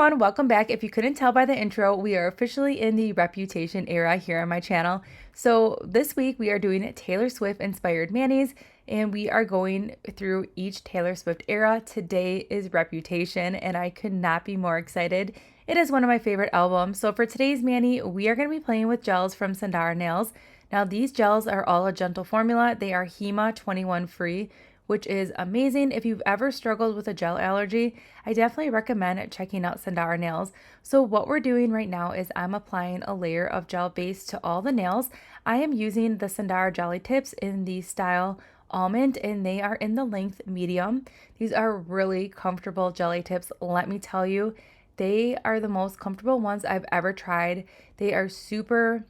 everyone, welcome back. If you couldn't tell by the intro, we are officially in the Reputation era here on my channel. So this week we are doing Taylor Swift inspired manis, and we are going through each Taylor Swift era. Today is Reputation, and I could not be more excited. It is one of my favorite albums. So for today's mani, we are going to be playing with gels from Sundara Nails. Now these gels are all a gentle formula. They are HEMA 21 free, which is amazing. If you've ever struggled with a gel allergy, I definitely recommend checking out Sundara Nails. So what we're doing right now is I'm applying a layer of gel base to all the nails. I am using the Sundara Jelly Tips in the style Almond, and they are in the length medium. These are really comfortable jelly tips. Let me tell you, they are the most comfortable ones I've ever tried. They are super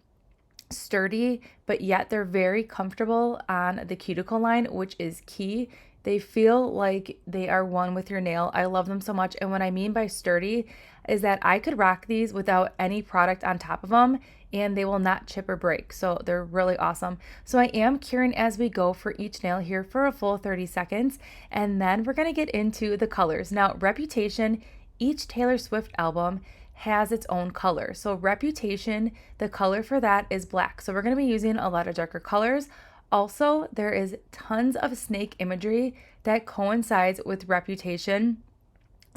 sturdy, but yet they're very comfortable on the cuticle line, which is key. They feel like they are one with your nail. I love them so much. And what I mean by sturdy is that I could rock these without any product on top of them and they will not chip or break. So they're really awesome. So I am curing as we go for each nail here for a full 30 seconds. And then we're going to get into the colors. Now, Reputation, each Taylor Swift album has its own color. So Reputation, the color for that is black. So we're going to be using a lot of darker colors. Also, there is tons of snake imagery that coincides with Reputation.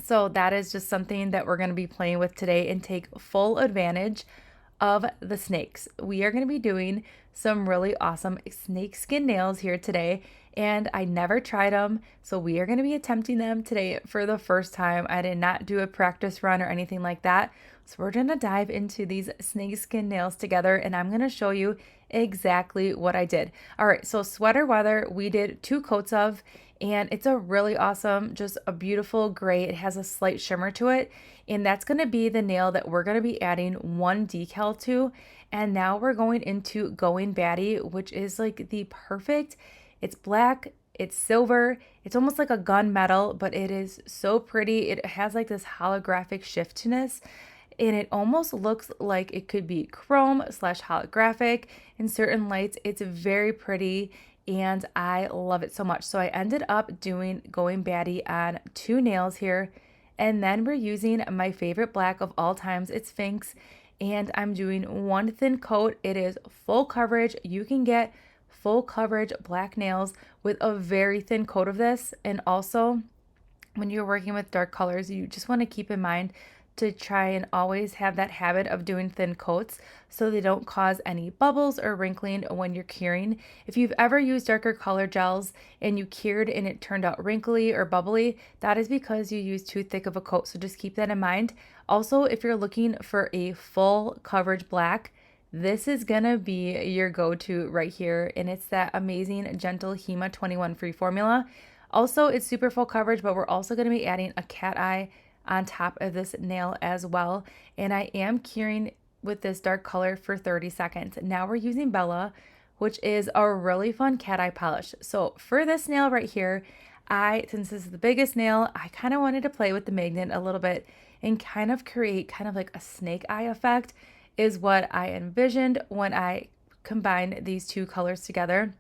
So that is just something that we're going to be playing with today and take full advantage of the snakes. We are going to be doing some really awesome snakeskin nails here today, and I never tried them, so we are going to be attempting them today for the first time. I did not do a practice run or anything like that, so we're going to dive into these snakeskin nails together, and I'm going to show you exactly what I did. All right, so sweater weather, we did 2 coats of, and it's a really awesome, just a beautiful gray. It has a slight shimmer to it, and that's going to be the nail that we're going to be adding 1 decal to. And now we're going into Going Batty, which is like the perfect, it's black, it's silver, it's almost like a gunmetal, but it is so pretty. It has like this holographic shiftiness, and it almost looks like it could be chrome slash holographic in certain lights. It's very pretty, and I love it so much. So I ended up doing Going Batty on 2 nails here, and then we're using my favorite black of all times. It's Phinx, and I'm doing 1 thin coat. It is full coverage. You can get full coverage black nails with a very thin coat of this. And also, when you're working with dark colors, you just want to keep in mind to try and always have that habit of doing thin coats so they don't cause any bubbles or wrinkling when you're curing. If you've ever used darker color gels and you cured and it turned out wrinkly or bubbly, that is because you used too thick of a coat. So just keep that in mind. Also, if you're looking for a full coverage black, this is gonna be your go-to right here, and it's that amazing gentle HEMA 21 free formula. Also, it's super full coverage, but we're also going to be adding a cat eye on top of this nail as well, and I am curing with this dark color for 30 seconds. Now we're using Bella, which is a really fun cat eye polish. So for this nail right here, since this is the biggest nail, I kind of wanted to play with the magnet a little bit and kind of create kind of like a snake eye effect is what I envisioned when I combined these 2 colors together.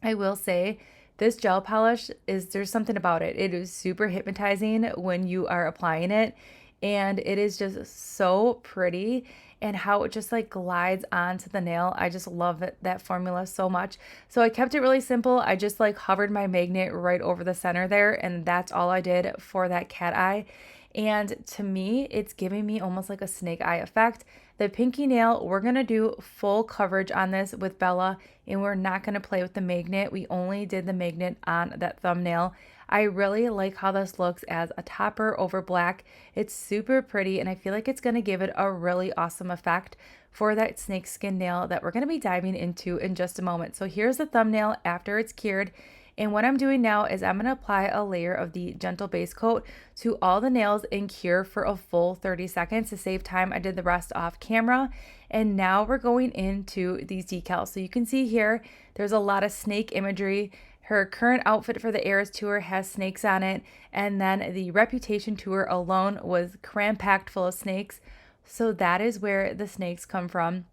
I will say this gel polish there's something about it. It is super hypnotizing when you are applying it, and it is just so pretty, and how it just like glides onto the nail. I just love that formula so much. So I kept it really simple. I just like hovered my magnet right over the center there, and that's all I did for that cat eye. And to me, it's giving me almost like a snake eye effect. The pinky nail, we're going to do full coverage on this with Bella, and we're not going to play with the magnet. We only did the magnet on that thumbnail. I really like how this looks as a topper over black. It's super pretty, and I feel like it's going to give it a really awesome effect for that snakeskin nail that we're going to be diving into in just a moment. So here's the thumbnail after it's cured. And what I'm doing now is I'm going to apply a layer of the gentle base coat to all the nails and cure for a full 30 seconds to save time. I did the rest off camera. And now we're going into these decals. So you can see here, there's a lot of snake imagery. Her current outfit for the Eras Tour has snakes on it. And then the Reputation Tour alone was cram-packed full of snakes. So that is where the snakes come from.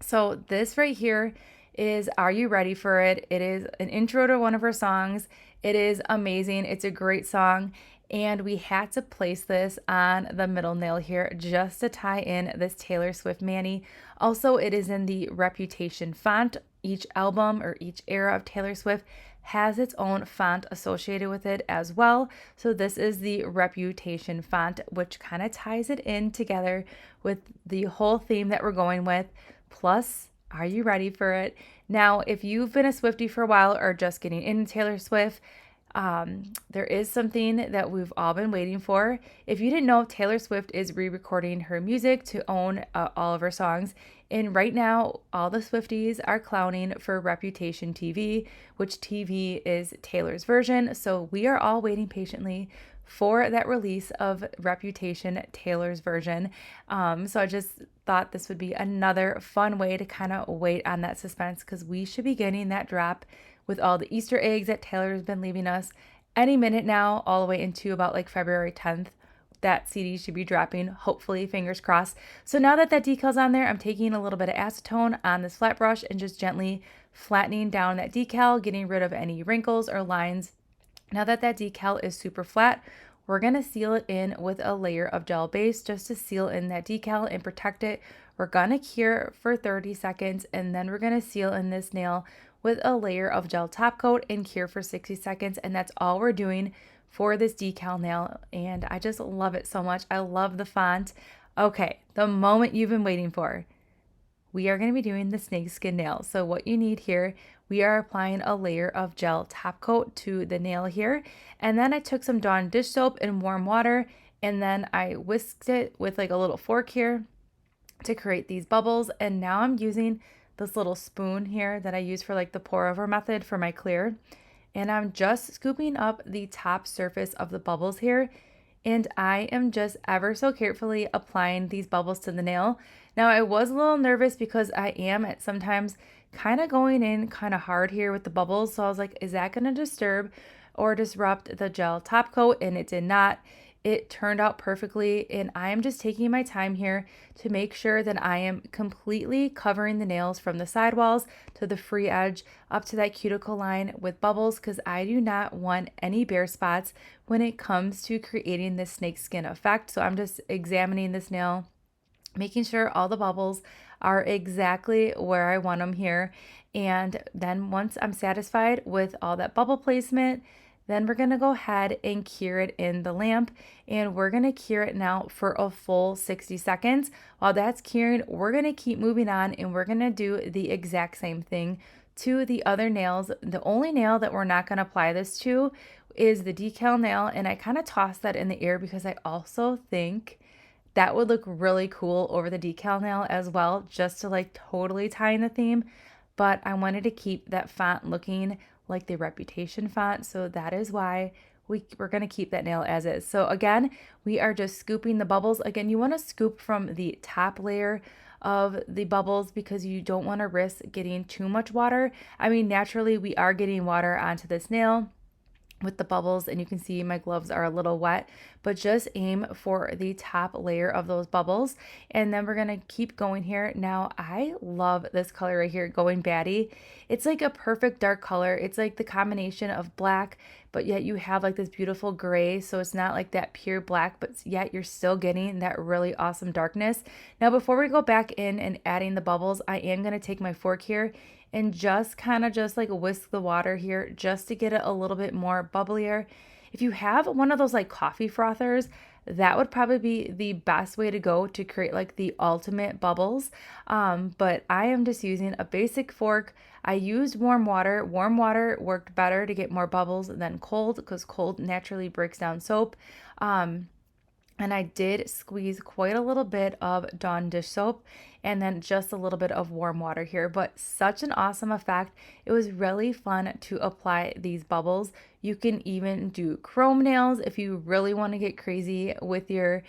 So this right here is Are You Ready for It? It is an intro to one of her songs. It is amazing. It's a great song. and we had to place this on the middle nail here just to tie in this Taylor Swift mani. Also, it is in the Reputation font. Each album or each era of Taylor Swift has its own font associated with it as well. So this is the Reputation font, which kind of ties it in together with the whole theme that we're going with. Plus, are you ready for it? Now, if you've been a Swiftie for a while or just getting into Taylor Swift, there is something that we've all been waiting for. If you didn't know, Taylor Swift is re-recording her music to own all of her songs. And right now, all the Swifties are clowning for Reputation TV, which TV is Taylor's version. So we are all waiting patiently for that release of Reputation Taylor's version. So I just thought this would be another fun way to kind of wait on that suspense, because we should be getting that drop with all the Easter eggs that Taylor's been leaving us any minute now, all the way into about like February 10th. That CD should be dropping, hopefully, fingers crossed. So now that decal's on there, I'm taking a little bit of acetone on this flat brush and just gently flattening down that decal, getting rid of any wrinkles or lines. Now that decal is super flat, we're going to seal it in with a layer of gel base just to seal in that decal and protect it. We're going to cure for 30 seconds, and then we're going to seal in this nail with a layer of gel top coat and cure for 60 seconds. And that's all we're doing for this decal nail. And I just love it so much. I love the font. Okay, the moment you've been waiting for. We are going to be doing the snakeskin nail. So what you need here, we are applying a layer of gel top coat to the nail here. And then I took some Dawn dish soap in warm water, and then I whisked it with like a little fork here to create these bubbles. And now I'm using this little spoon here that I use for like the pour over method for my clear. And I'm just scooping up the top surface of the bubbles here. And I am just ever so carefully applying these bubbles to the nail. Now, I was a little nervous because I am at sometimes kind of going in kind of hard here with the bubbles. So I was like, is that going to disturb or disrupt the gel top coat? And it did not. It turned out perfectly, and I am just taking my time here to make sure that I am completely covering the nails from the sidewalls to the free edge up to that cuticle line with bubbles, because I do not want any bare spots when it comes to creating this snakeskin effect. So I'm just examining this nail, making sure all the bubbles are exactly where I want them here. And then once I'm satisfied with all that bubble placement, then we're going to go ahead and cure it in the lamp, and we're going to cure it now for a full 60 seconds. While that's curing, we're going to keep moving on, and we're going to do the exact same thing to the other nails. The only nail that we're not going to apply this to is the decal nail, and I kind of tossed that in the air because I also think that would look really cool over the decal nail as well, just to like totally tie in the theme. But I wanted to keep that font looking like the Reputation font, so that is why we're going to keep that nail as is. So again, we are just scooping the bubbles. Again, you want to scoop from the top layer of the bubbles because you don't want to risk getting too much water. I mean, naturally we are getting water onto this nail with the bubbles, and you can see my gloves are a little wet, but just aim for the top layer of those bubbles. And then we're going to keep going here. Now, I love this color right here, Going Batty. It's like a perfect dark color. It's like the combination of black, but yet you have like this beautiful gray. So it's not like that pure black, but yet you're still getting that really awesome darkness. Now, before we go back in and adding the bubbles, I am going to take my fork here and just kind of just like whisk the water here just to get it a little bit more bubblier. If you have one of those like coffee frothers, that would probably be the best way to go to create like the ultimate bubbles. But I am just using a basic fork. I used warm water. Warm water worked better to get more bubbles than cold because cold naturally breaks down soap. And I did squeeze quite a little bit of Dawn dish soap and then just a little bit of warm water here, but such an awesome effect. It was really fun to apply these bubbles. You can even do chrome nails if you really want to get crazy with your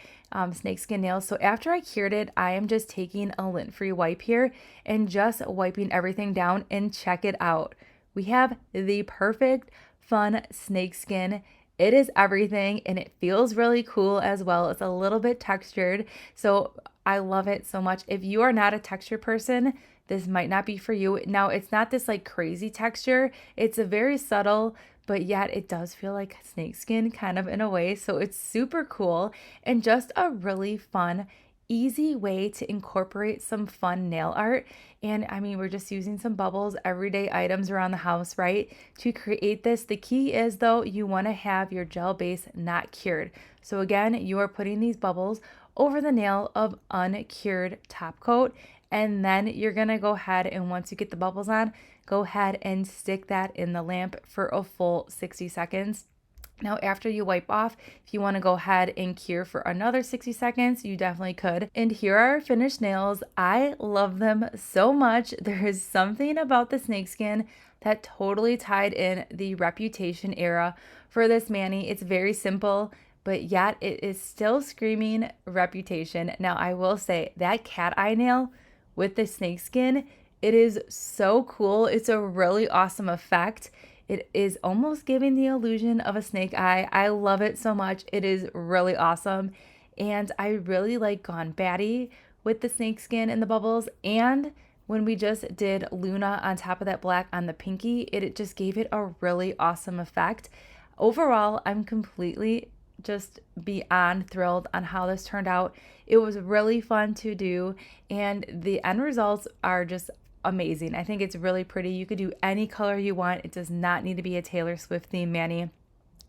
snakeskin nails. So after I cured it, I am just taking a lint-free wipe here and just wiping everything down, and check it out. We have the perfect fun snakeskin. It is everything, and it feels really cool as well. It's a little bit textured, so I love it so much. If you are not a texture person, this might not be for you. Now, it's not this like crazy texture. It's a very subtle, but yet it does feel like snakeskin kind of in a way. So it's super cool and just a really fun, easy way to incorporate some fun nail art. And I mean, we're just using some bubbles, everyday items around the house, right? To create this. The key is though, you want to have your gel base not cured. So again, you are putting these bubbles over the nail of uncured top coat. And then you're going to go ahead and once you get the bubbles on, go ahead and stick that in the lamp for a full 60 seconds. Now, after you wipe off, if you want to go ahead and cure for another 60 seconds, you definitely could. And here are our finished nails. I love them so much. There is something about the snakeskin that totally tied in the Reputation era for this mani. It's very simple, but yet it is still screaming Reputation. Now, I will say that cat eye nail with the snakeskin, it is so cool. It's a really awesome effect. It is almost giving the illusion of a snake eye. I love it so much. It is really awesome. And I really like Gone Batty with the snakeskin and the bubbles. And when we just did Luna on top of that black on the pinky, it just gave it a really awesome effect. Overall, I'm completely just beyond thrilled on how this turned out. It was really fun to do, and the end results are just amazing. I think it's really pretty. You could do any color you want. It does not need to be a Taylor Swift theme mani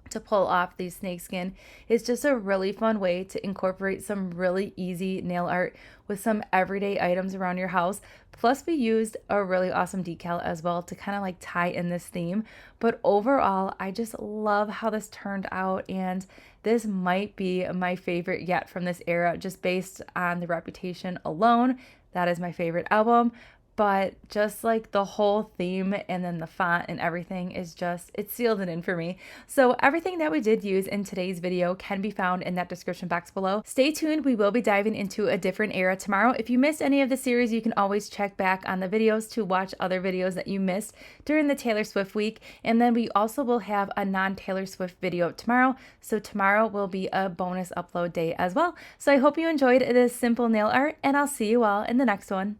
to pull off these snakeskin. It's just a really fun way to incorporate some really easy nail art with some everyday items around your house. Plus we used a really awesome decal as well to kind of like tie in this theme. But overall, I just love how this turned out, and this might be my favorite yet from this era just based on the Reputation alone. That is my favorite album. But just like the whole theme and then the font and everything is just, it sealed it in for me. So everything that we did use in today's video can be found in that description box below. Stay tuned. We will be diving into a different era tomorrow. If you missed any of the series, you can always check back on the videos to watch other videos that you missed during the Taylor Swift week. And then we also will have a non-Taylor Swift video tomorrow. So tomorrow will be a bonus upload day as well. So I hope you enjoyed this simple nail art, and I'll see you all in the next one.